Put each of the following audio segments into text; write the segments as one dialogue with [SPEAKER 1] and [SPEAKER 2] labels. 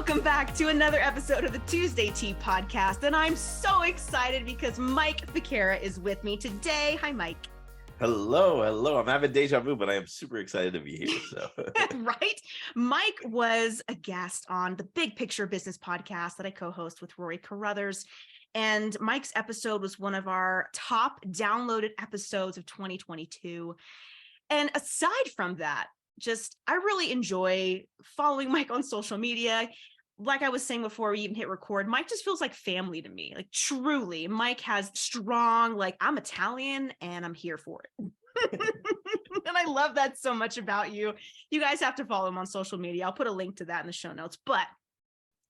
[SPEAKER 1] Welcome back to another episode of the Tuesday Tea Podcast. And I'm so excited because Mike Ficara is with me today. Hi, Mike.
[SPEAKER 2] Hello. I'm having deja vu, but I am super excited to be here. So,
[SPEAKER 1] right? Mike was a guest on the Big Picture Business Podcast that I co-host with Rory Carruthers. And Mike's episode was one of our top downloaded episodes of 2022. And aside from that, I really enjoy following Mike on social media. Like I was saying before we even hit record, Mike just feels like family to me. Like truly, Mike has strong, I'm Italian and I'm here for it. And I love that so much about you. You guys have to follow him on social media. I'll put a link to that in the show notes. But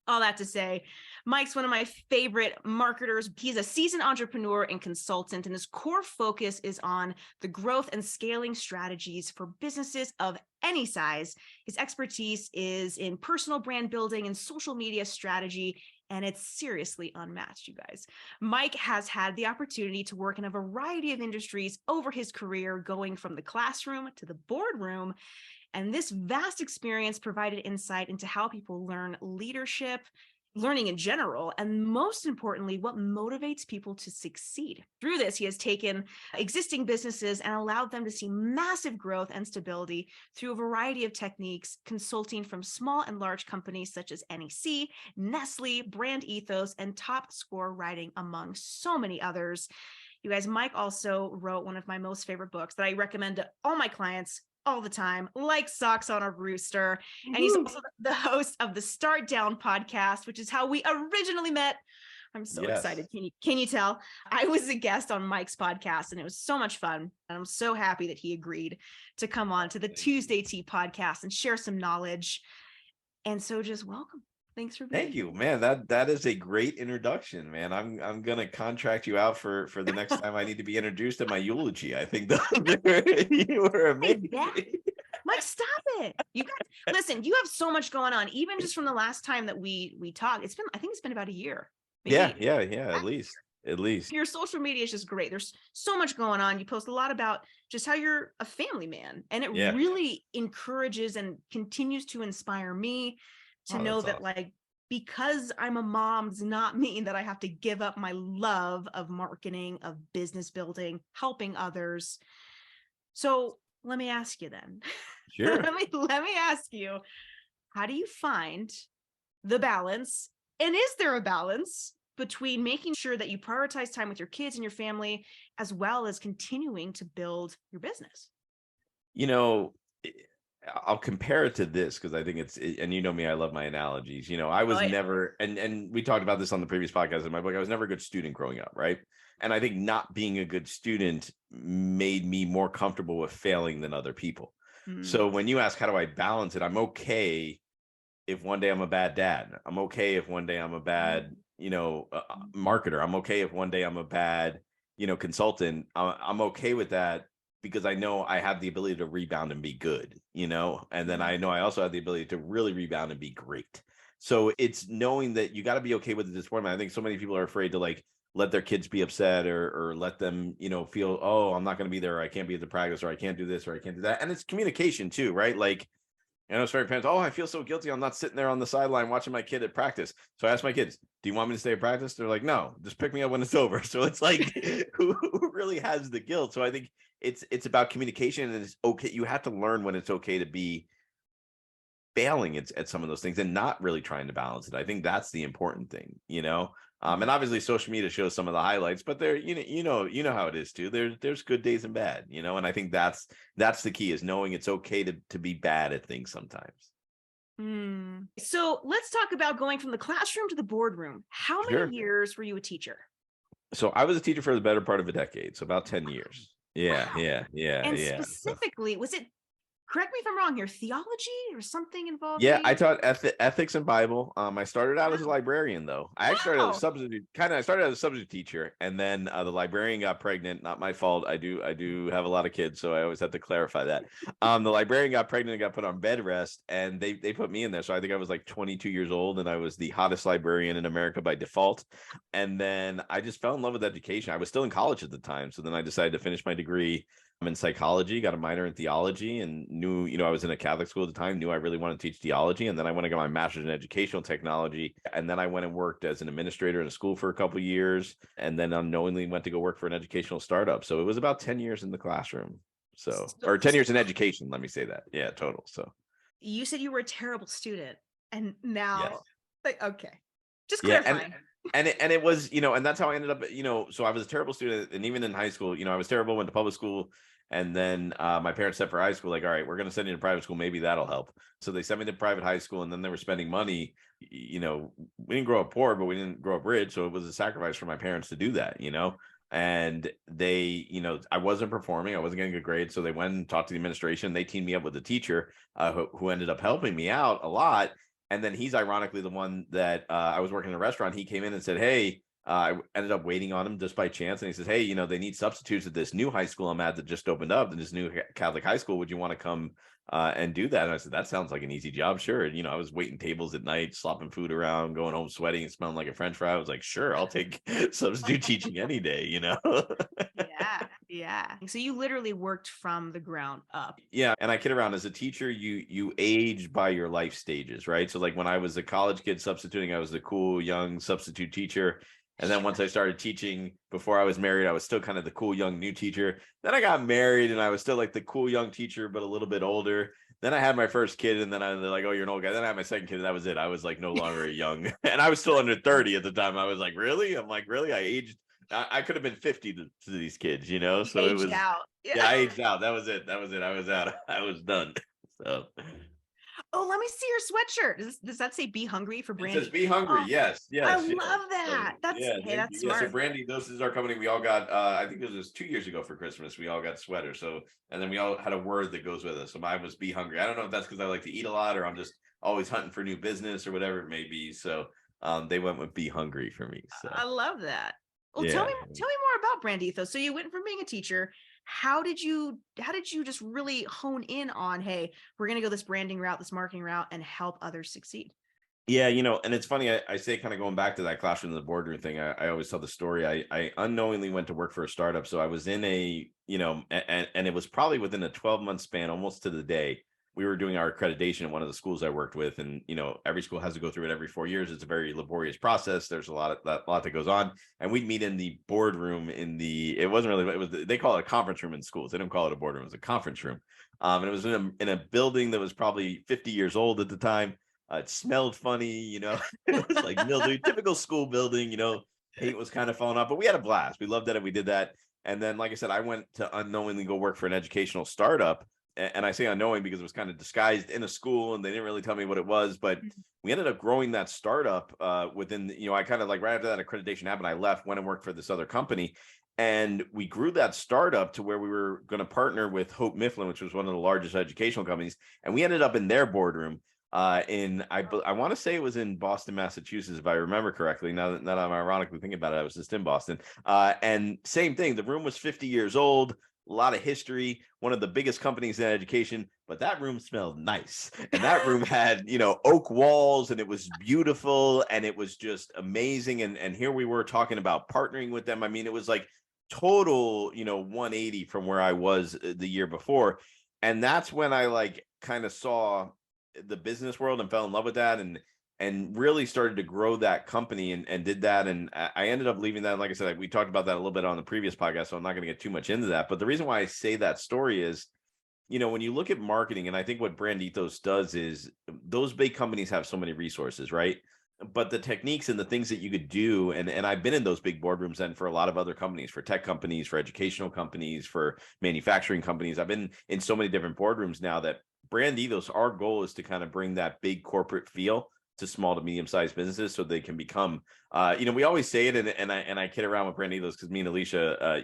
[SPEAKER 1] all that to say, Mike's one of my favorite marketers. He's a seasoned entrepreneur and consultant, and his core focus is on the growth and scaling strategies for businesses of any size. His expertise is in personal brand building and social media strategy, and it's seriously unmatched, you guys. Mike has had the opportunity to work in a variety of industries over his career, going from the classroom to the boardroom. And this vast experience provided insight into how people learn leadership, learning in general, and most importantly, what motivates people to succeed. Through this, he has taken existing businesses and allowed them to see massive growth and stability through a variety of techniques, consulting from small and large companies such as NEC, Nestle, Brand Ethos, and Top Score Writing, among so many others. You guys, Mike also wrote one of my most favorite books that I recommend to all my clients all the time, like socks on a rooster. And he's also the host of the StartDown Podcast, which is how we originally met. I'm so excited. Can you tell? I was a guest on Mike's podcast and it was so much fun. And I'm so happy that he agreed to come on to the Tuesday Tea Podcast and share some knowledge. And so just welcome. Thanks for being
[SPEAKER 2] Thank you, man. That is a great introduction, man. I'm gonna contract you out for the next time I need to be introduced in my eulogy. I think you were amazing.
[SPEAKER 1] Mike, stop it. You guys, listen, you have so much going on. Even just from the last time that we talked, I think it's been about a year.
[SPEAKER 2] Maybe. Yeah. At least.
[SPEAKER 1] Your social media is just great. There's so much going on. You post a lot about just how you're a family man, and it really encourages and continues to inspire me to know that awesome. Because I'm a mom does not mean that I have to give up my love of marketing, of business building, helping others. So let me ask you then.
[SPEAKER 2] Sure.
[SPEAKER 1] let me ask you, how do you find the balance? And is there a balance between making sure that you prioritize time with your kids and your family, as well as continuing to build your business?
[SPEAKER 2] I'll compare it to this because I think and you know me, I love my analogies. I was never, and we talked about this on the previous podcast in my book, I was never a good student growing up, right? And I think not being a good student made me more comfortable with failing than other people. Mm-hmm. So when you ask, how do I balance it? I'm okay if one day I'm a bad dad. I'm okay if one day I'm a bad, marketer. I'm okay if one day I'm a bad, consultant. I'm okay with that, because I know I have the ability to rebound and be good, and then I know I also have the ability to really rebound and be great. So it's knowing that you got to be okay with the disappointment. I think so many people are afraid to let their kids be upset or let them, feel, oh, I'm not going to be there. Or I can't be at the practice, or I can't do this, or I can't do that. And it's communication too, right? It's very parents, oh, I feel so guilty. I'm not sitting there on the sideline watching my kid at practice. So I ask my kids, do you want me to stay at practice? They're like, no, just pick me up when it's over. So it's who really has the guilt? So I think it's about communication, and it's okay. You have to learn when it's okay to be failing at some of those things and not really trying to balance it. I think that's the important thing, and obviously social media shows some of the highlights, but there, you know how it is too. There's good days and bad, and I think that's the key, is knowing it's okay to be bad at things sometimes.
[SPEAKER 1] So let's talk about going from the classroom to the boardroom. How many years were you a teacher?
[SPEAKER 2] So I was a teacher for the better part of a decade. So about 10 years. Yeah.
[SPEAKER 1] And specifically, was it, correct me if I'm wrong here, theology or something involved?
[SPEAKER 2] Yeah, I taught ethics and Bible. I started out as a librarian, though. I started as a substitute. I started as a substitute teacher, and then the librarian got pregnant. Not my fault. I do have a lot of kids, so I always have to clarify that. The librarian got pregnant and got put on bed rest, and they put me in there. So I think I was 22 years old, and I was the hottest librarian in America by default. And then I just fell in love with education. I was still in college at the time, so then I decided to finish my degree. I'm in psychology, got a minor in theology, and knew, I was in a Catholic school at the time, knew I really wanted to teach theology. And then I went and got my master's in educational technology. And then I went and worked as an administrator in a school for a couple of years, and then unknowingly went to go work for an educational startup. So it was about 10 years in the classroom. Or 10 years in education, let me say that. Yeah, total. So
[SPEAKER 1] you said you were a terrible student, and
[SPEAKER 2] yes.
[SPEAKER 1] now, okay, just
[SPEAKER 2] Yeah.
[SPEAKER 1] clarifying.
[SPEAKER 2] And it was, and that's how I ended up, so I was a terrible student. And even in high school, I was terrible, went to public school. And then my parents said for high school, like, all right, we're going to send you to private school. Maybe that'll help. So they sent me to private high school, and then they were spending money. We didn't grow up poor, but we didn't grow up rich. So it was a sacrifice for my parents to do that, and they, I wasn't performing. I wasn't getting good grades. So they went and talked to the administration. They teamed me up with a teacher who ended up helping me out a lot. And then he's ironically the one that I was working in a restaurant. He came in and said, hey, I ended up waiting on him just by chance. And he says, hey, they need substitutes at this new high school I'm at that just opened up, this new Catholic high school. Would you want to come and do that? And I said, that sounds like an easy job. Sure. And, I was waiting tables at night, slopping food around, going home sweating and smelling like a French fry. I was like, sure, I'll take substitute teaching any day,
[SPEAKER 1] Yeah. So you literally worked from the ground up.
[SPEAKER 2] Yeah. And I kid around, as a teacher, you age by your life stages, right? So like when I was a college kid substituting, I was the cool young substitute teacher. And then once I started teaching, before I was married, I was still kind of the cool young new teacher. Then I got married and I was still like the cool young teacher, but a little bit older. Then I had my first kid, and then they're like, oh, you're an old guy. Then I had my second kid, and that was it. I was like no longer a young, and I was still under 30 at the time. I was like, really? I'm like, really? I aged. I could have been 50 to these kids, So it was
[SPEAKER 1] out.
[SPEAKER 2] Yeah, I aged out. That was it. I was out. I was done. So.
[SPEAKER 1] Oh, let me see your sweatshirt. Does that say "Be hungry" for Brandy?
[SPEAKER 2] It says "Be hungry." Yes.
[SPEAKER 1] I love that. That's
[SPEAKER 2] that's smart. So Brandy, this is our company. We all got. I think this was 2 years ago for Christmas. We all got sweaters. So, and then we all had a word that goes with it. So mine was "Be hungry." I don't know if that's because I like to eat a lot, or I'm just always hunting for new business, or whatever it may be. So, they went with "Be hungry" for me. So
[SPEAKER 1] I love that. Well, tell me more about Brand Ethos. So you went from being a teacher. How did you just really hone in on, hey, we're going to go this branding route, this marketing route, and help others succeed?
[SPEAKER 2] Yeah, and it's funny, I say, kind of going back to that classroom in the boardroom thing, I always tell the story. I unknowingly went to work for a startup. So I was in a, and it was probably within a 12-month span, almost to the day. We were doing our accreditation at one of the schools I worked with. And, every school has to go through it every 4 years. It's a very laborious process. There's a lot that goes on. And we'd meet in the boardroom they call it a conference room in schools. They don't call it a boardroom. It was a conference room. And it was in a building that was probably 50 years old at the time. It smelled funny, it was like mildew, typical school building, paint was kind of falling off, but we had a blast. We loved it. We did that. And then, like I said, I went to unknowingly go work for an educational startup. And I say unknowing because it was kind of disguised in a school and they didn't really tell me what it was, but we ended up growing that startup within, I kind of like right after that accreditation happened, I left, went and worked for this other company. And we grew that startup to where we were going to partner with Hope Mifflin, which was one of the largest educational companies. And we ended up in their boardroom I want to say it was in Boston, Massachusetts, if I remember correctly. Now that I'm ironically thinking about it, I was just in Boston. And same thing, the room was 50 years old, a lot of history, one of the biggest companies in education, but that room smelled nice. And that room had, oak walls, and it was beautiful, and it was just amazing. And here we were talking about partnering with them. I mean, it was like total, 180 from where I was the year before. And that's when I kind of saw the business world and fell in love with that and really started to grow that company and did that. And I ended up leaving that. Like I said, we talked about that a little bit on the previous podcast, so I'm not going to get too much into that. But the reason why I say that story is, when you look at marketing, and I think what Brand Ethos does is those big companies have so many resources, right? But the techniques and the things that you could do, and I've been in those big boardrooms and for a lot of other companies, for tech companies, for educational companies, for manufacturing companies. I've been in so many different boardrooms now that Brand Ethos, our goal is to kind of bring that big corporate feel to small to medium-sized businesses so they can become, we always say it, and I kid around with Brand Ethos because me and Alicia,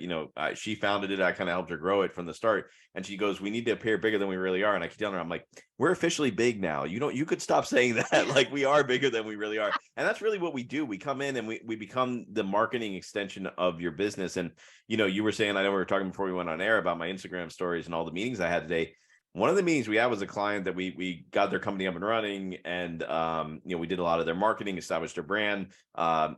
[SPEAKER 2] she founded it. I kind of helped her grow it from the start. And she goes, we need to appear bigger than we really are. And I keep telling her, I'm like, we're officially big now. You could stop saying that. Like, we are bigger than we really are. And that's really what we do. We come in and we become the marketing extension of your business. And, you were saying, I know we were talking before we went on air about my Instagram stories and all the meetings I had today. one of the meetings we had was a client that we got their company up and running, and we did a lot of their marketing, established their brand.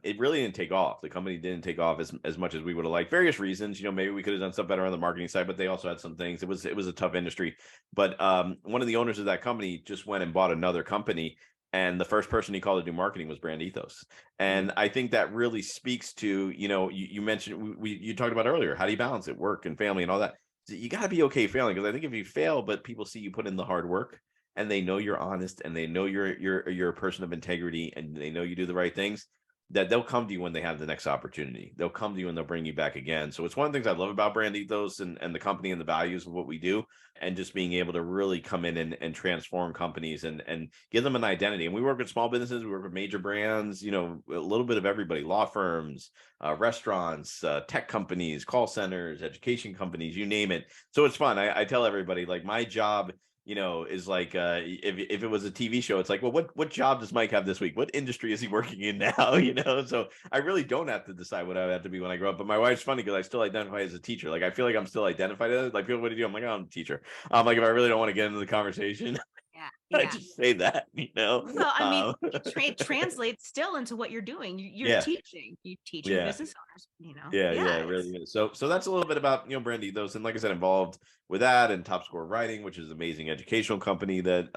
[SPEAKER 2] It really didn't take off. The company didn't take off as much as we would have liked. Various reasons, maybe we could have done stuff better on the marketing side, but they also had some things. It was a tough industry. But one of the owners of that company just went and bought another company. And the first person he called to do marketing was Brand Ethos. And I think that really speaks to, you mentioned, you talked about earlier, how do you balance it, work and family and all that? You got to be okay failing, because I think if you fail, but people see you put in the hard work and they know you're honest and they know you're a person of integrity and they know you do the right things, that they'll come to you when they have the next opportunity. They'll come to you and they'll bring you back again. So it's one of the things I love about Brand Ethos and the company and the values of what we do, and just being able to really come in and transform companies and give them an identity. And we work with small businesses, we work with major brands, a little bit of everybody, law firms, restaurants, tech companies, call centers, education companies, you name it. So it's fun. I tell everybody, like, my job is like, if it was a TV show, it's like, well, what job does Mike have this week? What industry is he working in now? So I really don't have to decide what I have to be when I grow up. But my wife's funny, because I still identify as a teacher. Like, I feel like I'm still identified as it. Like, people, what do you do? I'm like, oh, I'm a teacher. Like, if I really don't want to get into the conversation,
[SPEAKER 1] Yeah.
[SPEAKER 2] I just say that,
[SPEAKER 1] Well, I mean, it translates still into what you're doing. You're teaching business owners,
[SPEAKER 2] Yeah, it really is. So that's a little bit about, Brand Ethos. And like I said, involved with that and Top Score Writing, which is an amazing educational company that,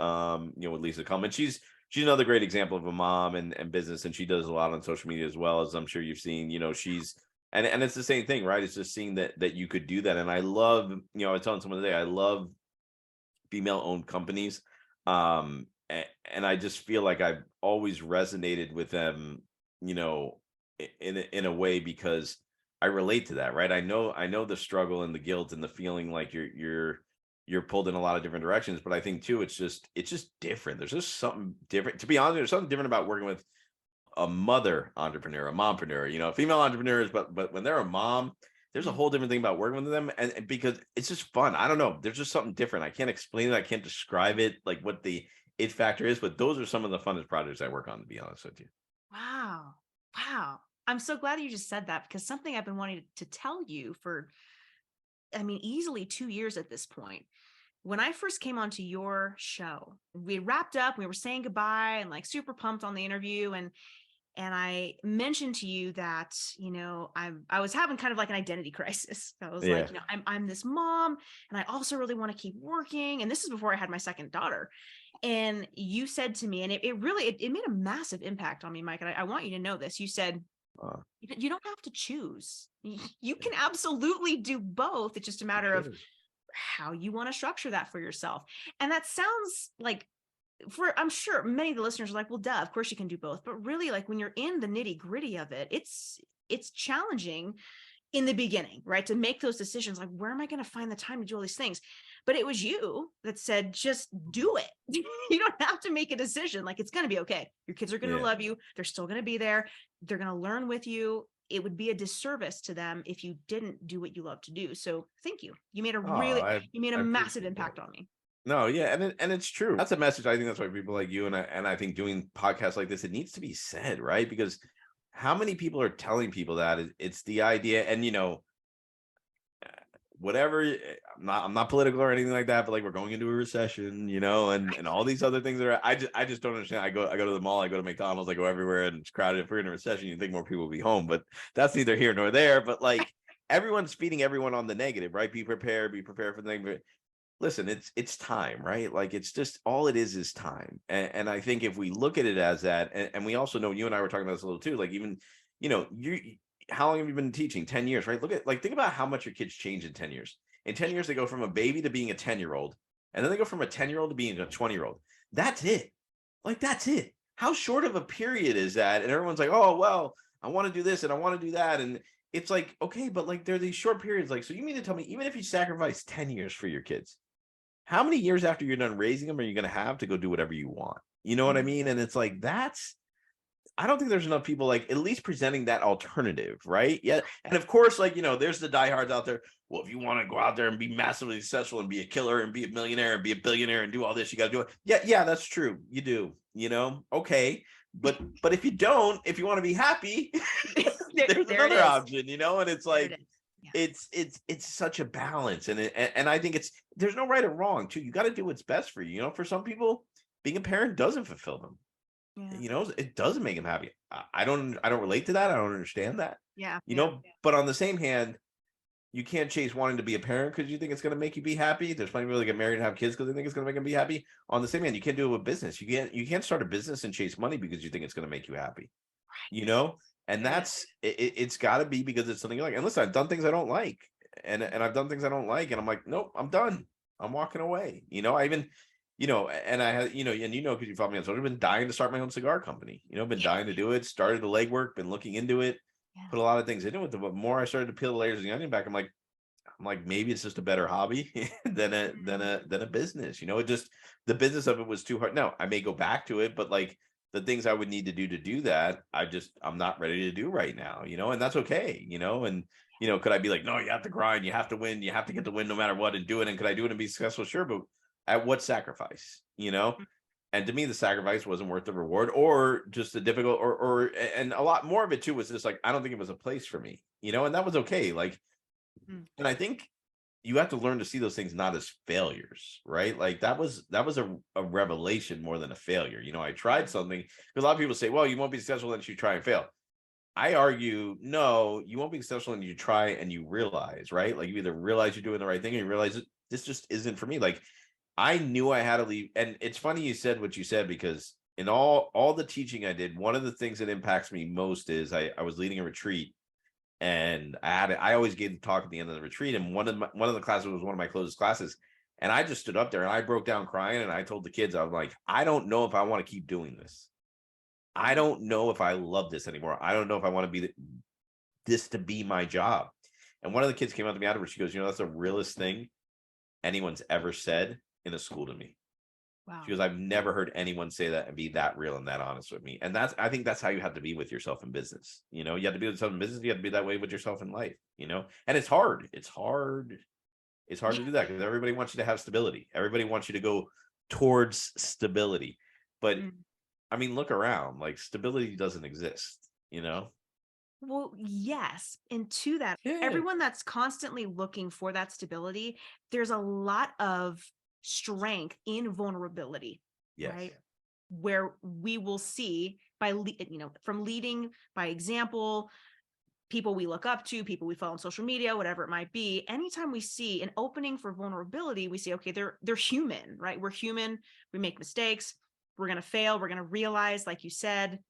[SPEAKER 2] with Lisa Cummins. She's another great example of a mom and business. And she does a lot on social media as well, as I'm sure you've seen. She's, and it's the same thing, right? It's just seeing that you could do that. And I love, I was telling someone today, I love female owned companies. And I just feel like I've always resonated with them, in a way, because I relate to that, right? I know the struggle and the guilt and the feeling like you're pulled in a lot of different directions, but I think too, it's just different. There's just something different. To be honest, there's something different about working with a mother entrepreneur, a mompreneur, female entrepreneurs, but when they're a mom, there's a whole different thing about working with them, and because it's just fun. I don't know. There's just something different. I can't explain it. I can't describe it, like what the it factor is, but those are some of the funnest projects I work on, to be honest with you.
[SPEAKER 1] Wow. I'm so glad you just said that, because something I've been wanting to tell you for, easily 2 years at this point. When I first came onto your show, we wrapped up, we were saying goodbye and like super pumped on the interview. And I mentioned to you that, I was having kind of like an identity crisis. I was like, I'm this mom, and I also really want to keep working. And this is before I had my second daughter. And you said to me, and it really made a massive impact on me, Mike. And I want you to know this. You said, you don't have to choose. You can absolutely do both. It's just a matter of how you want to structure that for yourself. And that sounds like, I'm sure many of the listeners are like, well, duh, of course you can do both. But really, like, when you're in the nitty gritty of it, it's challenging in the beginning, right? To make those decisions, like, where am I going to find the time to do all these things? But it was you that said, just do it. You don't have to make a decision. Like, it's going to be okay. Your kids are going to love you. They're still going to be there. They're going to learn with you. It would be a disservice to them if you didn't do what you love to do. So thank you. You made a massive impact on me.
[SPEAKER 2] No, yeah, and it's true. That's a message. I think that's why people like you and I think doing podcasts like this, it needs to be said, right? Because how many people are telling people that it's the idea, and whatever. I'm not political or anything like that, but like, we're going into a recession, and all these other things that are. I just don't understand. I go to the mall, I go to McDonald's, I go everywhere, and it's crowded. If we're in a recession, you think more people will be home, but that's neither here nor there. But like, everyone's feeding everyone on the negative, right? Be prepared for the negative. Listen, it's time, right? Like, it's just, all it is time. And I think if we look at it as that, and we also know, you and I were talking about this a little too, like, even, how long have you been teaching? 10 years, right? Think about how much your kids change in 10 years. In 10 years, they go from a baby to being a 10-year-old, and then they go from a 10-year-old to being a 20-year-old. That's it. Like, that's it. How short of a period is that? And everyone's like, oh, well, I want to do this and I want to do that. And it's like, okay, but like, there are these short periods. Like, so you mean to tell me, even if you sacrifice 10 years for your kids, how many years after you're done raising them are you going to have to go do whatever you want? You know what I mean? And it's like, I don't think there's enough people like at least presenting that alternative, right? Yeah. And of course, like, there's the diehards out there. Well, if you want to go out there and be massively successful and be a killer and be a millionaire and be a billionaire and do all this, you got to do it. Yeah, that's true. You do, okay. But if you don't, if you want to be happy, there's another option, and it's like, it's such a balance, and I think there's no right or wrong too. You got to do what's best for you. You know, for some people, being a parent doesn't fulfill them.
[SPEAKER 1] Yeah.
[SPEAKER 2] You know, it doesn't make them happy. I don't relate to that. I don't understand that.
[SPEAKER 1] Yeah.
[SPEAKER 2] You know, but on the same hand, you can't chase wanting to be a parent because you think it's going to make you be happy. There's plenty of people that get married and have kids because they think it's going to make them be happy. On the same hand, you can't do it with business. You can't start a business and chase money because you think it's going to make you happy. You know, and that's it's got to be because it's something you like. And listen, I've done things I don't like, and I've done things I don't like, and I'm like, nope, I'm done. I'm walking away. You know, I even, you know, and I had, you know, and you know, because you follow me on social, I've been dying to start my own cigar company. You know, been dying to do it. Started the legwork, been looking into it, put a lot of things into it. But the more I started to peel the layers of the onion back, I'm like, maybe it's just a better hobby than a business. You know, it just, the business of it was too hard. No, I may go back to it, but like the things I would need to do that, I'm not ready to do right now, you know, and that's okay, you know. And, you know, could I be like, no, you have to grind, you have to win, you have to get the win no matter what and do it. And could I do it and be successful? Sure. But at what sacrifice, you know? And to me, the sacrifice wasn't worth the reward, or just the difficult, and a lot more of it too was just like, I don't think it was a place for me, you know, and that was okay. Like, and I think you have to learn to see those things not as failures, right? Like that was a revelation more than a failure. You know, I tried something, because a lot of people say, well, you won't be successful unless you try and fail. I argue, no, you won't be successful until you try and you realize, right? Like you either realize you're doing the right thing or you realize that this just isn't for me. Like I knew I had to leave. And it's funny you said what you said, because in all the teaching I did, one of the things that impacts me most is I was leading a retreat. And I always gave the talk at the end of the retreat, and one of the classes was one of my closest classes, and I just stood up there and I broke down crying, and I told the kids, I was like, I don't know if I want to keep doing this. I don't know if I love this anymore. I don't know if I want to be this to be my job. And one of the kids came up to me afterwards. She goes, you know, that's the realest thing anyone's ever said in a school to me. Wow. She goes, I've never heard anyone say that and be that real and that honest with me. And I think that's how you have to be with yourself in business. You know, you have to be with yourself in business. You have to be that way with yourself in life, you know, and it's hard. It's hard to do that because everybody wants you to have stability. Everybody wants you to go towards stability. But I mean, look around, like stability doesn't exist, you know?
[SPEAKER 1] Well, yes. And to that, everyone that's constantly looking for that stability, there's a lot of strength in vulnerability, right? Where we will see from leading by example, people we look up to, people we follow on social media, whatever it might be. Anytime we see an opening for vulnerability, we say, okay, they're human, right? We're human. We make mistakes. We're going to fail. We're going to realize, like you said.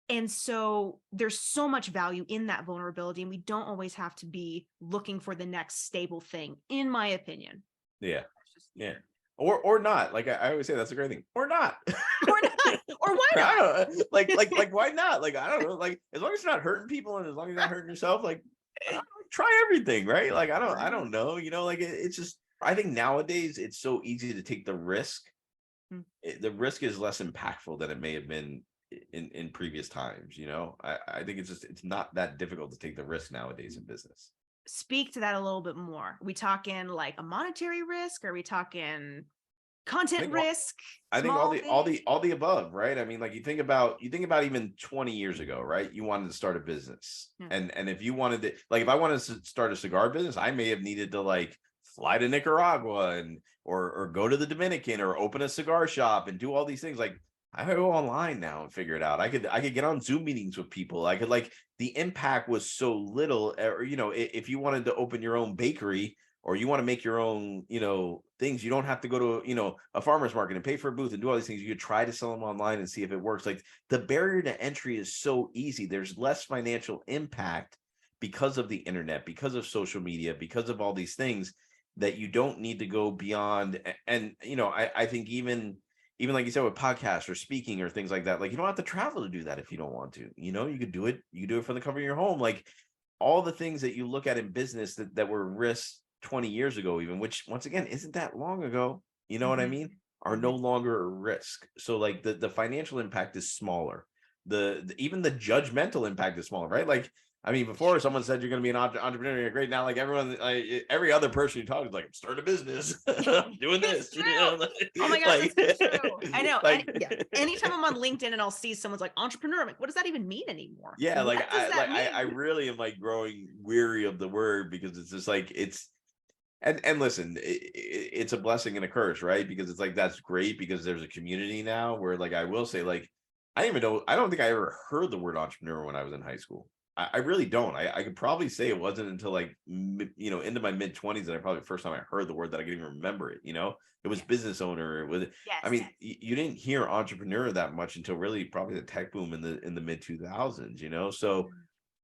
[SPEAKER 1] And so there's so much value in that vulnerability, and we don't always have to be looking for the next stable thing, in my opinion.
[SPEAKER 2] Yeah. Or not. Like I always say, that's a great thing. Or not.
[SPEAKER 1] Or why not?
[SPEAKER 2] Like why not? Like I don't know. Like as long as you're not hurting people and as long as you're not hurting yourself, like try everything, right? Like I don't know. You know, like it's just, I think nowadays it's so easy to take the risk. The risk is less impactful than it may have been in previous times. You know, I think it's not that difficult to take the risk nowadays in business.
[SPEAKER 1] Speak to that a little bit more. Are we talking like a monetary risk? Are we talking content risk?
[SPEAKER 2] I think all the above, right? I mean, like you think about even 20 years ago, right? You wanted to start a business. And if you wanted to, like if I wanted to start a cigar business, I may have needed to like fly to Nicaragua or go to the Dominican or open a cigar shop and do all these things. Like I could go online now and figure it out. I could get on Zoom meetings with people. I could, like, the impact was so little. Or, you know, if you wanted to open your own bakery or you want to make your own, you know, things, you don't have to go to, you know, a farmer's market and pay for a booth and do all these things. You could try to sell them online and see if it works. Like the barrier to entry is so easy. There's less financial impact because of the internet, because of social media, because of all these things that you don't need to go beyond. And, you know, I think even like you said with podcasts or speaking or things like that, like you don't have to travel to do that if you don't want to. You know, you could do it from the comfort of your home. Like all the things that you look at in business that were risks 20 years ago, even, which once again isn't that long ago, you know what I mean, are no longer a risk. So like the financial impact is smaller. The even the judgmental impact is smaller, right? Like I mean, before someone said you're going to be an entrepreneur, you're great. Now, like everyone, like every other person you talk to is like, I'm starting a business. I'm doing
[SPEAKER 1] It's
[SPEAKER 2] this.
[SPEAKER 1] true.
[SPEAKER 2] You know,
[SPEAKER 1] Oh my gosh, it's so true. I know.
[SPEAKER 2] Like,
[SPEAKER 1] And yeah, anytime I'm on LinkedIn and I'll see someone's like entrepreneur, I'm like, what does that even mean anymore?
[SPEAKER 2] yeah,
[SPEAKER 1] What does that mean?
[SPEAKER 2] I really am like growing weary of the word because it's just like and listen, it's a blessing and a curse, right? Because it's like that's great because there's a community now where like I will say like I don't think I ever heard the word entrepreneur when I was in high school. I really don't. I could probably say it wasn't until like into my mid-20s that I probably first time I heard the word that I could even remember it. It was business owner. It was. I
[SPEAKER 1] Yes.
[SPEAKER 2] mean, you didn't hear entrepreneur that much until really probably the tech boom in the mid 2000s. So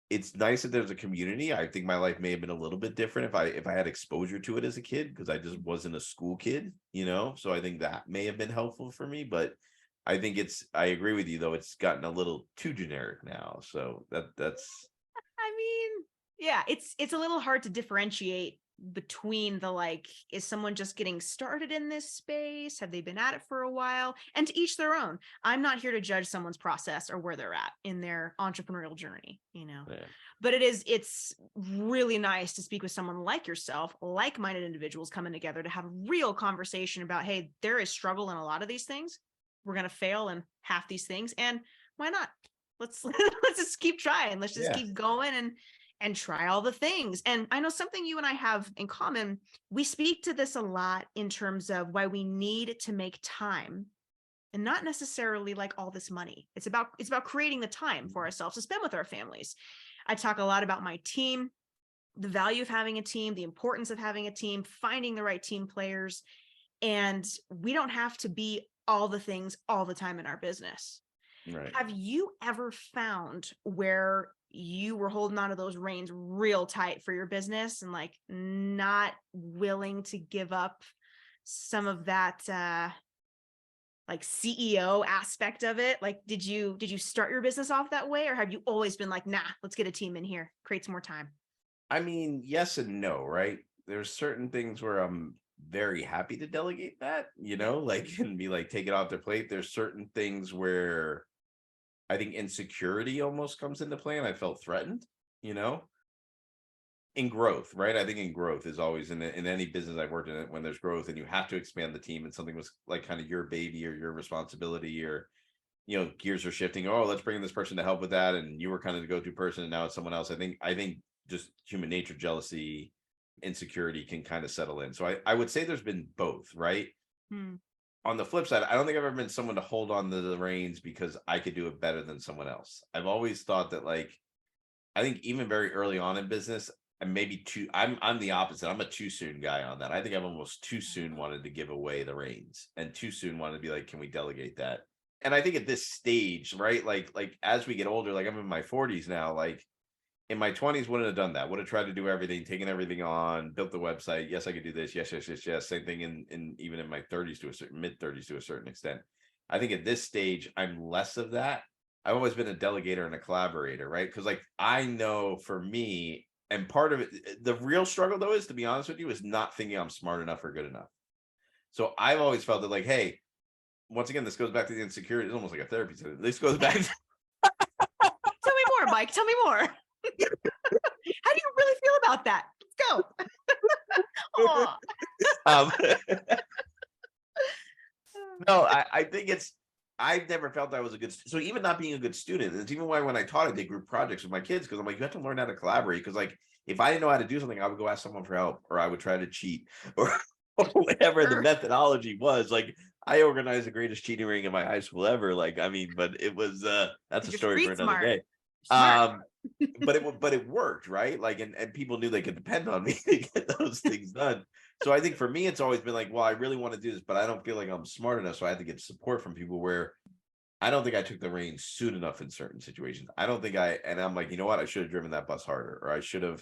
[SPEAKER 2] it's nice that there's a community. I think my life may have been a little bit different if I had exposure to it as a kid because I just wasn't a school kid. So I think that may have been helpful for me, but I think I agree with you though. It's gotten a little too generic now. So that's.
[SPEAKER 1] I mean, yeah, it's a little hard to differentiate between the like, is someone just getting started in this space? Have they been at it for a while? And to each their own. I'm not here to judge someone's process or where they're at in their entrepreneurial journey,
[SPEAKER 2] Yeah.
[SPEAKER 1] But it's really nice to speak with someone like yourself, like-minded individuals coming together to have a real conversation about, hey, there is struggle in a lot of these things. We're going to fail in half these things. And why not? Let's just keep trying. Let's just keep going and try all the things. And I know something you and I have in common. We speak to this a lot in terms of why we need to make time and not necessarily like all this money. It's about creating the time for ourselves to spend with our families. I talk a lot about my team, the value of having a team, the importance of having a team, finding the right team players. And we don't have to be all the things all the time in our business.
[SPEAKER 2] Right.
[SPEAKER 1] Have you ever found where you were holding on to those reins real tight for your business and like not willing to give up some of that like CEO aspect of it? Like, did you start your business off that way, or have you always been like, nah, let's get a team in here, create some more time?
[SPEAKER 2] I mean, yes and no, right? There's certain things where I'm very happy to delegate that, like and be like, take it off their plate. There's certain things where I think insecurity almost comes into play and I felt threatened, in growth, right? I think in growth is always in any business I've worked in it when there's growth and you have to expand the team and something was like kind of your baby or your responsibility or, gears are shifting. Oh, let's bring in this person to help with that. And you were kind of the go-to person and now it's someone else. I think just human nature, jealousy, insecurity can kind of settle in. So I would say there's been both, right? On the flip side, I don't think I've ever been someone to hold on to the reins because I could do it better than someone else. I've always thought that like, I think even very early on in business, and maybe I'm the opposite. I'm a too soon guy on that. I think I've almost too soon wanted to give away the reins and too soon wanted to be like, can we delegate that? And I think at this stage, right? Like as we get older, like I'm in my 40s now, like in my 20s, wouldn't have done that. Would have tried to do everything, taken everything on, built the website. Yes, I could do this. Yes. Same thing in even in my 30s to a certain mid 30s to a certain extent. I think at this stage, I'm less of that. I've always been a delegator and a collaborator, right? Because like I know for me, and part of it, the real struggle though is to be honest with you, is not thinking I'm smart enough or good enough. So I've always felt that like, hey, once again, this goes back to the insecurity. It's almost like a therapy. So this goes back to
[SPEAKER 1] Tell me more, Mike. Tell me more. How do you really feel about that? Let's
[SPEAKER 2] go. No, I think I've never felt I was a good so even not being a good student, it's even why when I taught I did group projects with my kids because I'm like, you have to learn how to collaborate because like if I didn't know how to do something, I would go ask someone for help or I would try to cheat or whatever the methodology was. Like I organized the greatest cheating ring in my high school ever. Like, I mean, but it was that's a story for another day. But it worked, right? Like and people knew they could depend on me to get those things done. So I think for me, it's always been like, well, I really want to do this, but I don't feel like I'm smart enough. So I had to get support from people where I don't think I took the reins soon enough in certain situations. I don't think and I'm like, you know what? I should have driven that bus harder or I should have.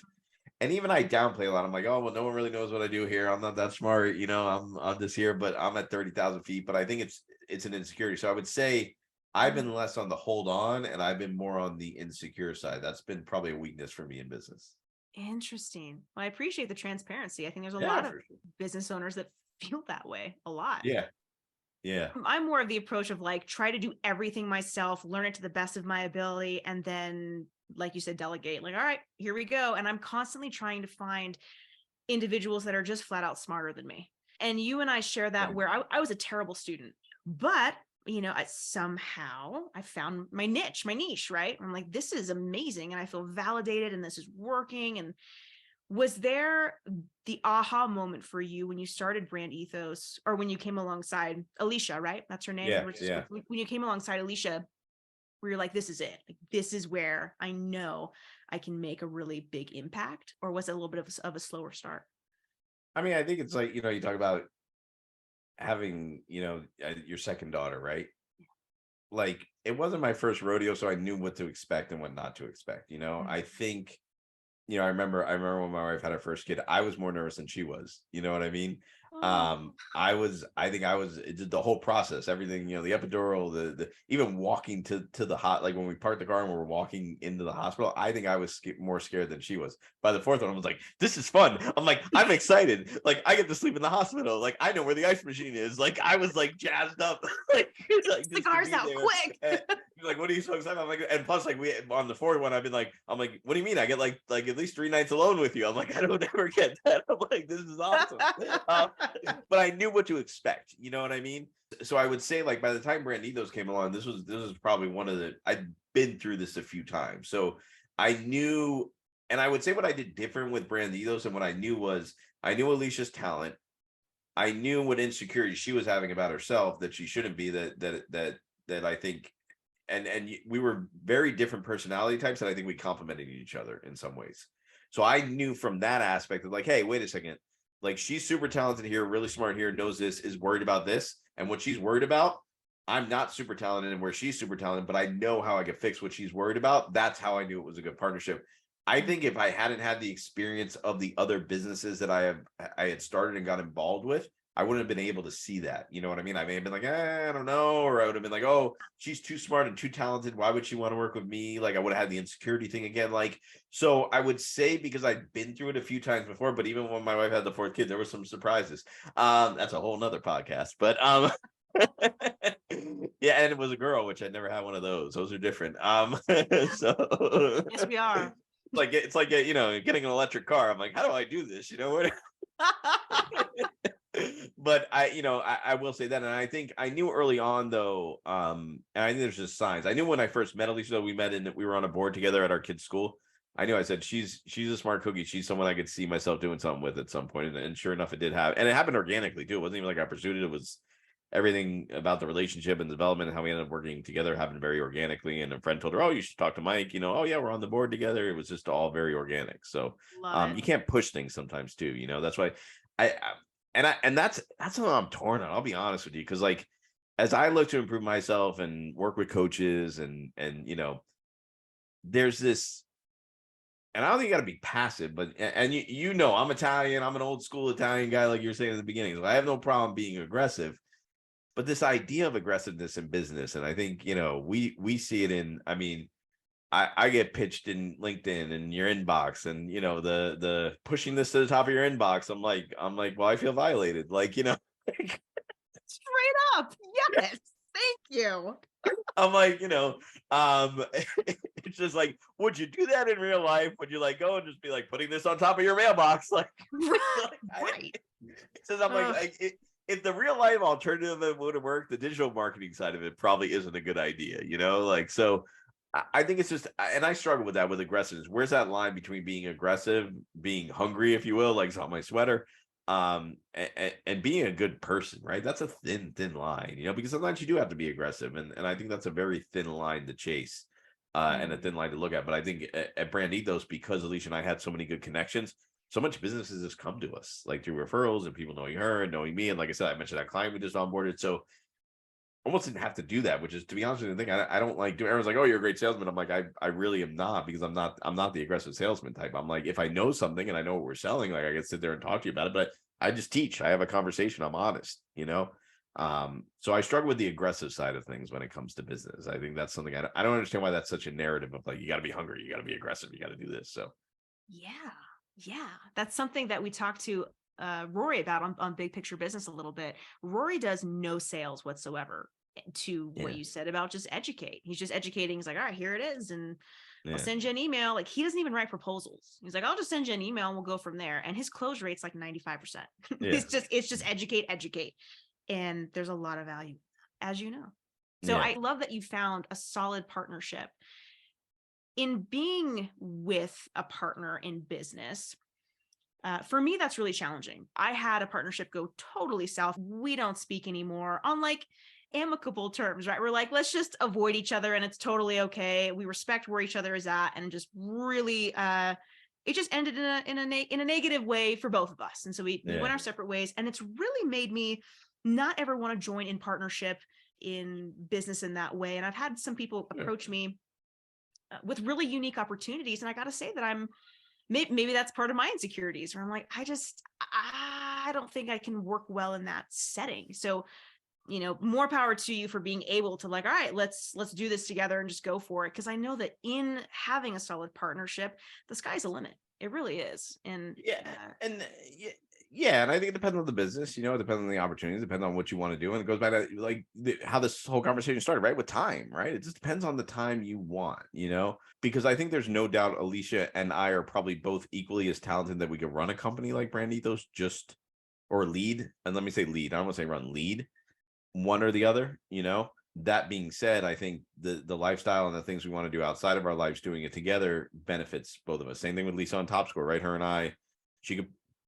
[SPEAKER 2] And even I downplay a lot. I'm like, oh, well, no one really knows what I do here. I'm not that smart. I'm just here, but I'm at 30,000 feet. But I think it's an insecurity. So I would say I've been less on the hold on and I've been more on the insecure side. That's been probably a weakness for me in business.
[SPEAKER 1] Interesting. Well, I appreciate the transparency. I think there's a lot of business owners that feel that way a lot.
[SPEAKER 2] Yeah.
[SPEAKER 1] I'm more of the approach of like, try to do everything myself, learn it to the best of my ability, and then like you said, delegate, like, all right, here we go. And I'm constantly trying to find individuals that are just flat out smarter than me. And you and I share that, where I was a terrible student, but somehow I found my niche, right? I'm like, this is amazing. And I feel validated and this is working. And was there the aha moment for you when you started Brand Ethos, or when you came alongside Alicia, right? That's her name.
[SPEAKER 2] Yeah.
[SPEAKER 1] When you came alongside Alicia, where you're like, this is it. Like, this is where I know I can make a really big impact? Or was it a little bit of a slower start?
[SPEAKER 2] I mean, I think it's like, you talk about having, your second daughter, right? Like, it wasn't my first rodeo, so I knew what to expect and what not to expect. I think, I remember when my wife had her first kid, I was more nervous than she was. You know what I mean?
[SPEAKER 1] Oh.
[SPEAKER 2] I think it did the whole process, everything, the epidural, the even walking to the like when we parked the car and we were walking into the hospital, I think I was more scared than she was. By the fourth one, I was like, this is fun. I'm like, I'm excited. Like, I get to sleep in the hospital. Like, I know where the ice machine is. Like, I was like jazzed up. like
[SPEAKER 1] the car's out quick.
[SPEAKER 2] And, like, what are you so excited? I'm like, and plus, like, we on the fourth one, I'm like, what do you mean? I get like at least 3 nights alone with you. I'm like, I don't ever get that. I'm like, this is awesome. But I knew what to expect. You know what I mean? So I would say, like, by the time Brand Ethos came along, this was probably one of I'd been through this a few times. So I knew, and I would say what I did different with Brand Ethos, and what I knew was, I knew Alicia's talent. I knew what insecurity she was having about herself that she shouldn't be, that I think, and we were very different personality types, and I think we complemented each other in some ways. So I knew from that aspect of like, hey, wait a second. Like, she's super talented here, really smart here, knows this, is worried about this. And what she's worried about, I'm not super talented, and where she's super talented, but I know how I can fix what she's worried about. That's how I knew it was a good partnership. I think if I hadn't had the experience of the other businesses that I had started and got involved with, I wouldn't have been able to see that. You know what I mean? I may have been like, I don't know. Or I would have been like, oh, she's too smart and too talented. Why would she want to work with me? Like, I would have had the insecurity thing again. Like, so I would say, because I'd been through it a few times before, but even when my wife had the fourth kid, there were some surprises. That's a whole nother podcast, but yeah, and it was a girl, which I'd never had one of those. Those are different. So
[SPEAKER 1] yes, we are.
[SPEAKER 2] It's like getting an electric car. I'm like, how do I do this? What? But I will say that, and I think I knew early on though, and I think there's just signs. I knew when I first met Alicia, we were on a board together at our kids' school. I knew, I said, she's a smart cookie. She's someone I could see myself doing something with at some point. And sure enough, it did happen. And it happened organically too. It wasn't even like I pursued it. It was everything about the relationship and development and how we ended up working together happened very organically. And a friend told her, oh, you should talk to Mike. Oh yeah, we're on the board together. It was just all very organic. So you can't push things sometimes too. That's why that's something I'm torn on. I'll be honest with you. Cause like, as I look to improve myself and work with coaches and there's this, and I don't think you got to be passive, but, and I'm Italian. I'm an old school Italian guy. Like you're saying at the beginning, so I have no problem being aggressive, but this idea of aggressiveness in business. And I think, we see it in, I mean, I get pitched in LinkedIn and your inbox and, the pushing this to the top of your inbox. I'm like, well, I feel violated. Like,
[SPEAKER 1] straight up. Yes. Thank you.
[SPEAKER 2] I'm like, it's just like, would you do that in real life? Would you like go and just be like putting this on top of your mailbox? Like,
[SPEAKER 1] right.
[SPEAKER 2] Because I'm like if the real life alternative would have worked, the digital marketing side of it probably isn't a good idea, like, so I think it's just, and I struggle with that with aggressiveness. Where's that line between being aggressive, being hungry, if you will, like it's on my sweater, and being a good person, right? That's a thin line, because sometimes you do have to be aggressive, and I think that's a very thin line to chase, and a thin line to look at. But I think at Brand Ethos, because Alicia and I had so many good connections, so much businesses just come to us like through referrals and people knowing her and knowing me. And like I said, I mentioned that client we just onboarded, so almost didn't have to do that, which is, to be honest with you, the thing I don't like doing. Everyone's like, oh, you're a great salesman. I'm like, I really am not, because I'm not the aggressive salesman type. I'm like, if I know something and I know what we're selling, like I can sit there and talk to you about it, but I just teach. I have a conversation. I'm honest, so I struggle with the aggressive side of things when it comes to business. I think that's something I don't understand why that's such a narrative of like, you got to be hungry, you got to be aggressive, you got to do this. So
[SPEAKER 1] yeah, that's something that we talked to Rory about on Big Picture Business a little bit. Rory does no sales whatsoever, to what you said about just educate. He's just educating. He's like, all right, here it is. And I'll send you an email. Like, he doesn't even write proposals. He's like, I'll just send you an email and we'll go from there. And his close rate's like 95%.
[SPEAKER 2] Yeah.
[SPEAKER 1] It's just educate. And there's a lot of value, as you know. So
[SPEAKER 2] Yeah.
[SPEAKER 1] I love that you found a solid partnership. In being with a partner in business, for me, that's really challenging. I had a partnership go totally south. We don't speak anymore on like amicable terms, right? We're like, let's just avoid each other and it's totally okay. We respect where each other is at, and just really, it just ended in a negative way for both of us. And so we went our separate ways, and it's really made me not ever want to join in partnership in business in that way. And I've had some people approach me with really unique opportunities. And I got to say that maybe that's part of my insecurities, where I'm like, I don't think I can work well in that setting. So, more power to you for being able to like, all right, let's do this together and just go for it. Cause I know that in having a solid partnership, the sky's the limit. It really is. And
[SPEAKER 2] and I think it depends on the business, it depends on the opportunities, depends on what you want to do. And it goes back to like how this whole conversation started, right? With time, right? It just depends on the time you want, because I think there's no doubt Alicia and I are probably both equally as talented that we could run a company like Brand Ethos or lead. And let me say lead. I don't want to say run, lead one or the other, That being said, I think the lifestyle and the things we want to do outside of our lives, doing it together benefits both of us. Same thing with Lisa on Top Score, right? Her and I,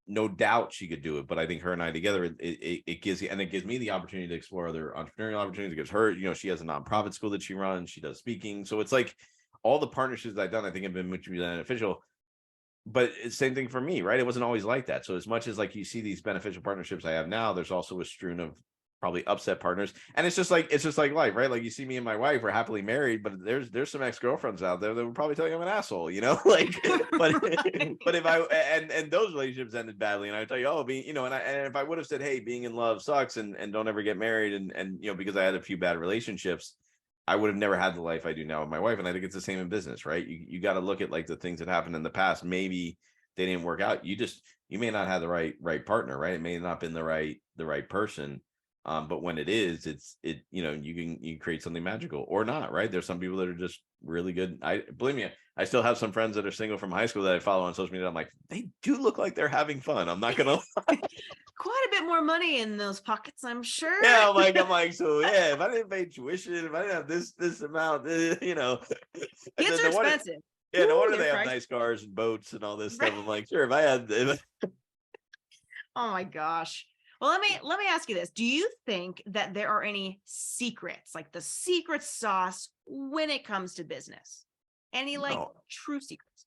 [SPEAKER 2] no doubt she could do it, but I think her and I together, it gives me the opportunity to explore other entrepreneurial opportunities. It gives her, she has a nonprofit school that she runs. She does speaking. So it's like all the partnerships I've done, I think have been mutually beneficial. But it's the same thing for me, right? It wasn't always like that. So as much as like you see these beneficial partnerships I have now, there's also a strewn of probably upset partners. And it's just like life, right? Like you see me and my wife, we're happily married, but there's some ex-girlfriends out there that would probably tell you I'm an asshole, like, but if I, and those relationships ended badly, and I tell you, and if I would have said, hey, being in love sucks and don't ever get married. And because I had a few bad relationships, I would have never had the life I do now with my wife. And I think it's the same in business, right? You got to look at like the things that happened in the past. Maybe they didn't work out. You may not have the right partner, right? It may not have been the right person. But when it is, you can create something magical or not, right? There's some people that are just really good. Believe me, I still have some friends that are single from high school that I follow on social media. I'm like, they do look like they're having fun. I'm not gonna lie.
[SPEAKER 1] Quite a bit more money in those pockets, I'm sure.
[SPEAKER 2] Yeah, I'm like, so yeah, if I didn't pay tuition, if I didn't have this amount,
[SPEAKER 1] Kids are expensive.
[SPEAKER 2] Yeah, no wonder they have nice cars and boats and all this stuff. I'm like, sure, if I had.
[SPEAKER 1] Oh my gosh. Well, let me ask you this. Do you think that there are any secrets, like the secret sauce when it comes to business? Any true secrets?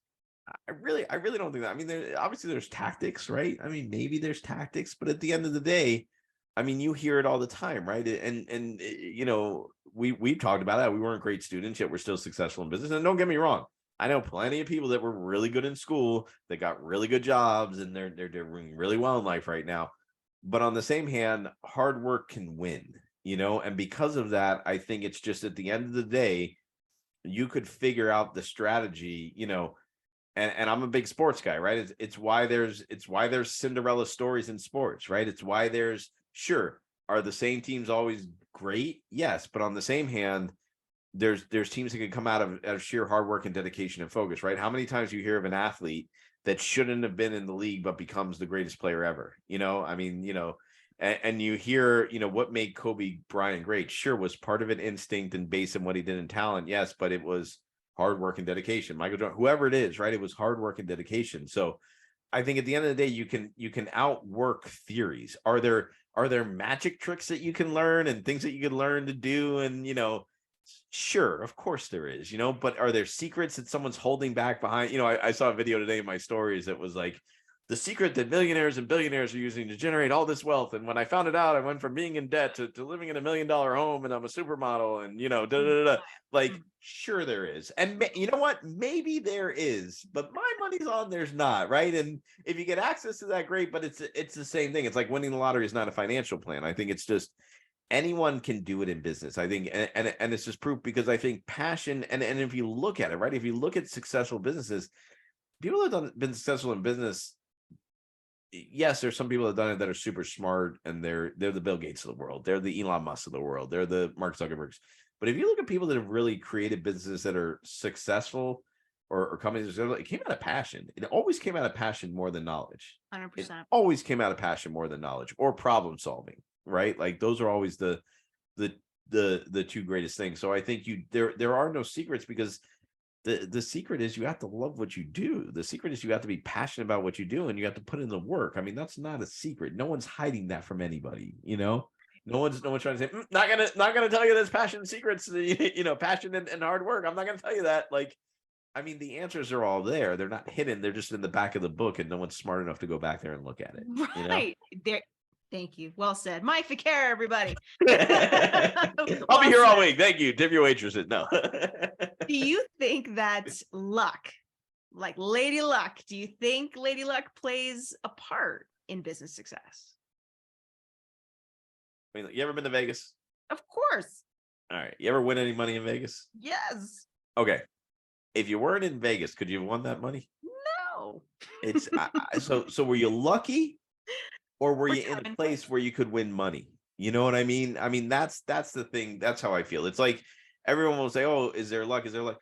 [SPEAKER 2] I really don't think that. I mean, there's tactics, right? I mean, maybe there's tactics, but at the end of the day, I mean, you hear it all the time, right? And we've talked about that. We weren't great students, yet we're still successful in business. And don't get me wrong, I know plenty of people that were really good in school that got really good jobs, and they're doing really well in life right now. But on the same hand, hard work can win, and because of that, I think it's just at the end of the day, you could figure out the strategy, and I'm a big sports guy, right? It's why there's Cinderella stories in sports, right? It's why are the same teams always great? Yes. But on the same hand, there's teams that can come out of sheer hard work and dedication and focus, right? How many times do you hear of an athlete that shouldn't have been in the league, but becomes the greatest player ever? I mean, and you hear, what made Kobe Bryant great? Sure, was part of it instinct and based on what he did in talent. Yes, but it was hard work and dedication. Michael Jordan, whoever it is, right? It was hard work and dedication. So I think at the end of the day, you can outwork theories. Are there magic tricks that you can learn and things that you can learn to do? And, sure, of course there is, but are there secrets that someone's holding back behind? I saw a video today in my stories that was like, the secret that millionaires and billionaires are using to generate all this wealth. And when I found it out, I went from being in debt to living in $1 million home, and I'm a supermodel, and like, sure there is. And you know what? Maybe there is, but my money's on there's not, right? And if you get access to that, great, but it's the same thing. It's like winning the lottery is not a financial plan. I think it's just anyone can do it in business. I think, and it's just proof, because I think passion, and if you look at it, right, if you look at successful businesses, people that have been successful in business, yes, there's some people that have done it that are super smart, and they're the Bill Gates of the world. They're the Elon Musk of the world. They're the Mark Zuckerbergs. But if you look at people that have really created businesses that are successful, or companies, it came out of passion. It always came out of passion more than knowledge.
[SPEAKER 1] 100%.
[SPEAKER 2] It always came out of passion more than knowledge or problem solving, right? Like those are always the two greatest things. So I think there are no secrets, because the secret is you have to love what you do. The secret is you have to be passionate about what you do, and you have to put in the work. I mean, that's not a secret. No one's hiding that from anybody, No one's trying to say, not gonna tell you this passion secrets, passion and hard work. I'm not gonna tell you that. Like, I mean, the answers are all there. They're not hidden. They're just in the back of the book, and no one's smart enough to go back there and look at it.
[SPEAKER 1] Right. There. Thank you. Well said. Mike Ficara, everybody.
[SPEAKER 2] I'll be here all week. Thank you. Tip your waitresses. No.
[SPEAKER 1] Do you think that luck, like Lady Luck, do you think Lady Luck plays a part in business success?
[SPEAKER 2] I mean, you ever been to Vegas?
[SPEAKER 1] Of course.
[SPEAKER 2] All right. You ever win any money in Vegas?
[SPEAKER 1] Yes.
[SPEAKER 2] Okay. If you weren't in Vegas, could you have won that money?
[SPEAKER 1] No.
[SPEAKER 2] It's so were you lucky, or were you in a place where you could win money? You know what I mean? I mean, that's the thing. That's how I feel. It's like everyone will say, "Oh, is there luck? Is there luck?"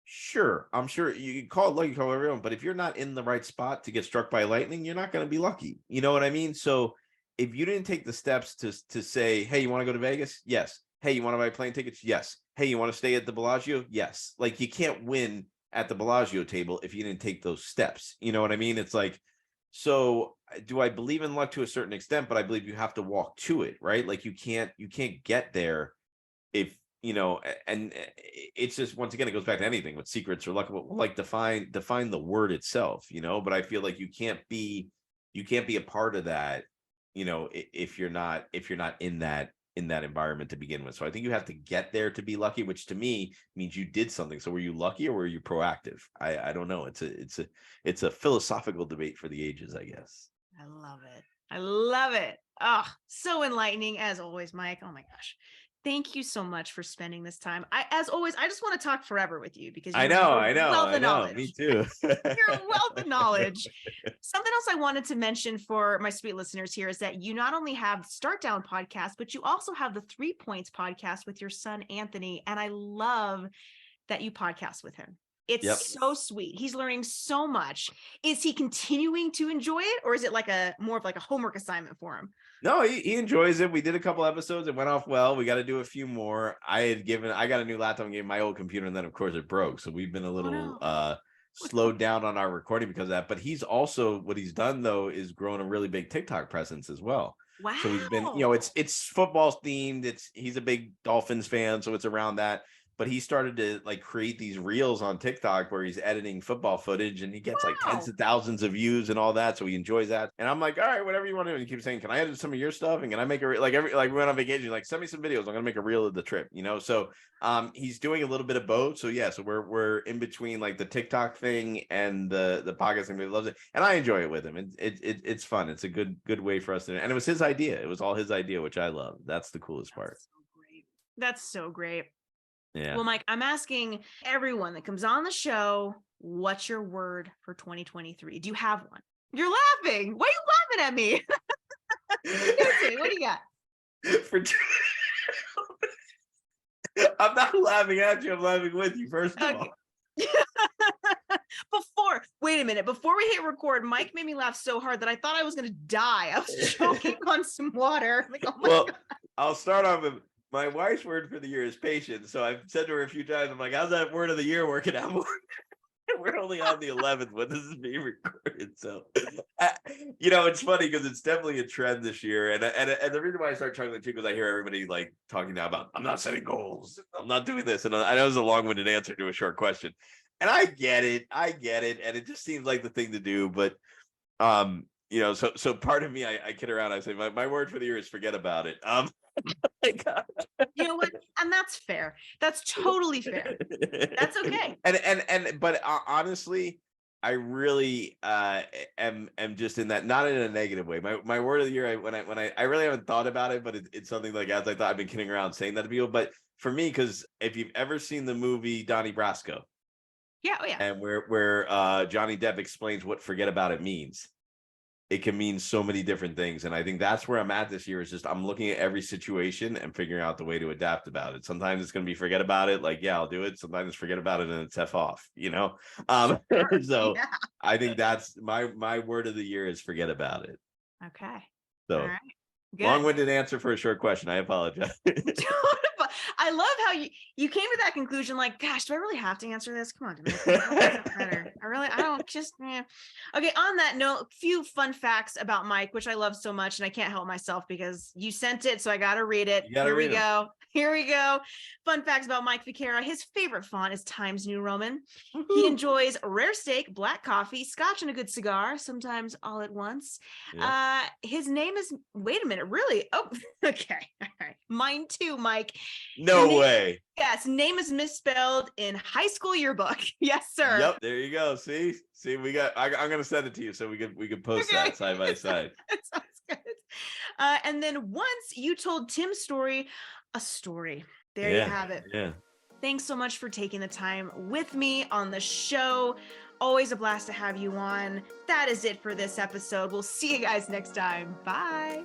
[SPEAKER 2] Sure, I'm sure you can call it luck, you call everyone, but if you're not in the right spot to get struck by lightning, you're not going to be lucky. You know what I mean? So if you didn't take the steps to say, "Hey, you want to go to Vegas?" Yes. Hey, you want to buy plane tickets? Yes. Hey, you want to stay at the Bellagio? Yes. Like, you can't win at the Bellagio table if you didn't take those steps. You know what I mean? It's like, so do I believe in luck to a certain extent, but I believe you have to walk to it, right? Like you can't get there if, and it's just, once again, it goes back to anything with secrets or luck, like define the word itself, but I feel like you can't be a part of that, if you're not in that environment to begin with. So I think you have to get there to be lucky, which to me means you did something. So were you lucky or were you proactive? I don't know. It's a philosophical debate for the ages, I guess.
[SPEAKER 1] I love it. Oh, so enlightening as always, Mike. Oh my gosh. Thank you so much for spending this time. As always, I just want to talk forever with you because
[SPEAKER 2] I know. Me too.
[SPEAKER 1] You're a wealth of knowledge. Something else I wanted to mention for my sweet listeners here is that you not only have StartDown Podcast, but you also have the 3 Points podcast with your son, Anthony. And I love that you podcast with him. It's so sweet. He's learning so much. Is he continuing to enjoy it, or is it more of a homework assignment for him?
[SPEAKER 2] No, he enjoys it. We did a couple episodes. It went off well. We got to do a few more. I got a new laptop and gave my old computer, and then of course it broke. So we've been a little slowed down on our recording because of that. But he's also, what he's done though is grown a really big TikTok presence as well.
[SPEAKER 1] Wow.
[SPEAKER 2] So he's been, it's football themed. He's a big Dolphins fan, so it's around that. But he started to create these reels on TikTok where he's editing football footage, and he gets tens of thousands of views and all that. So he enjoys that. And I'm like, all right, whatever you want to do. And he keeps saying, can I edit some of your stuff? And can I make a we went on vacation, send me some videos. I'm going to make a reel of the trip, So he's doing a little bit of both. So yeah, so we're in between the TikTok thing and the podcast thing. He loves it. And I enjoy it with him. And it's fun. It's a good way for us to, and it was his idea. It was all his idea, which I love. That's the coolest part.
[SPEAKER 1] That's so great.
[SPEAKER 2] Yeah.
[SPEAKER 1] Well, Mike, I'm asking everyone that comes on the show, what's your word for 2023? Do you have one? You're laughing. Why are you laughing at me? What do you got?
[SPEAKER 2] I'm not laughing at you. I'm laughing with you, first of all.
[SPEAKER 1] Wait a minute. Before we hit record, Mike made me laugh so hard that I thought I was going to die. I was choking on some water. Oh my God.
[SPEAKER 2] I'll start off with, my wife's word for the year is patience. So I've said to her a few times, I'm like, how's that word of the year working out? We're only on the 11th when this is being recorded. So, it's funny because it's definitely a trend this year. And the reason why I start chuckling too, because I hear everybody talking now about, I'm not setting goals. I'm not doing this. And I know it's a long-winded answer to a short question. And I get it. And it just seems like the thing to do. But, so part of me, I kid around. I say, my word for the year is forget about it.
[SPEAKER 1] You know what? And that's fair. That's totally fair. That's okay.
[SPEAKER 2] But honestly, I really am just in that, not in a negative way. My word of the year, I really haven't thought about it, but it's something as I thought. I've been kidding around saying that to people. But for me, because if you've ever seen the movie Donnie Brasco,
[SPEAKER 1] oh yeah,
[SPEAKER 2] and where Johnny Depp explains what forget about it means. it can mean so many different things. And I think that's where I'm at this year, is just I'm looking at every situation and figuring out the way to adapt about it. Sometimes it's going to be forget about it, like, yeah, I'll do it. Sometimes it's forget about it and it's F off, So
[SPEAKER 1] Yeah.
[SPEAKER 2] I think that's my word of the year is forget about it.
[SPEAKER 1] Okay.
[SPEAKER 2] So
[SPEAKER 1] All right. Good.
[SPEAKER 2] Long-winded answer for a short question. I apologize.
[SPEAKER 1] I love how you came to that conclusion. Like, gosh, do I really have to answer this? Come on, better. I don't just. Okay. On that note, a few fun facts about Mike, which I love so much, and I can't help myself because you sent it, so I got to read it. Here we go. Here we go. Fun facts about Mike Ficara. His favorite font is Times New Roman. Woo-hoo. He enjoys rare steak, black coffee, scotch, and a good cigar, sometimes all at once. Yeah. His name is, wait a minute, really? Oh, okay. All right. Mine too, Mike.
[SPEAKER 2] No way.
[SPEAKER 1] Yes, name is misspelled in high school yearbook. Yes, sir.
[SPEAKER 2] Yep, there you go. See, we got. I'm gonna send it to you so we can post that side by side.
[SPEAKER 1] That sounds good. And then once you told Tim's story, a story. There you have it.
[SPEAKER 2] Yeah.
[SPEAKER 1] Thanks so much for taking the time with me on the show. Always a blast to have you on. That is it for this episode. We'll see you guys next time. Bye.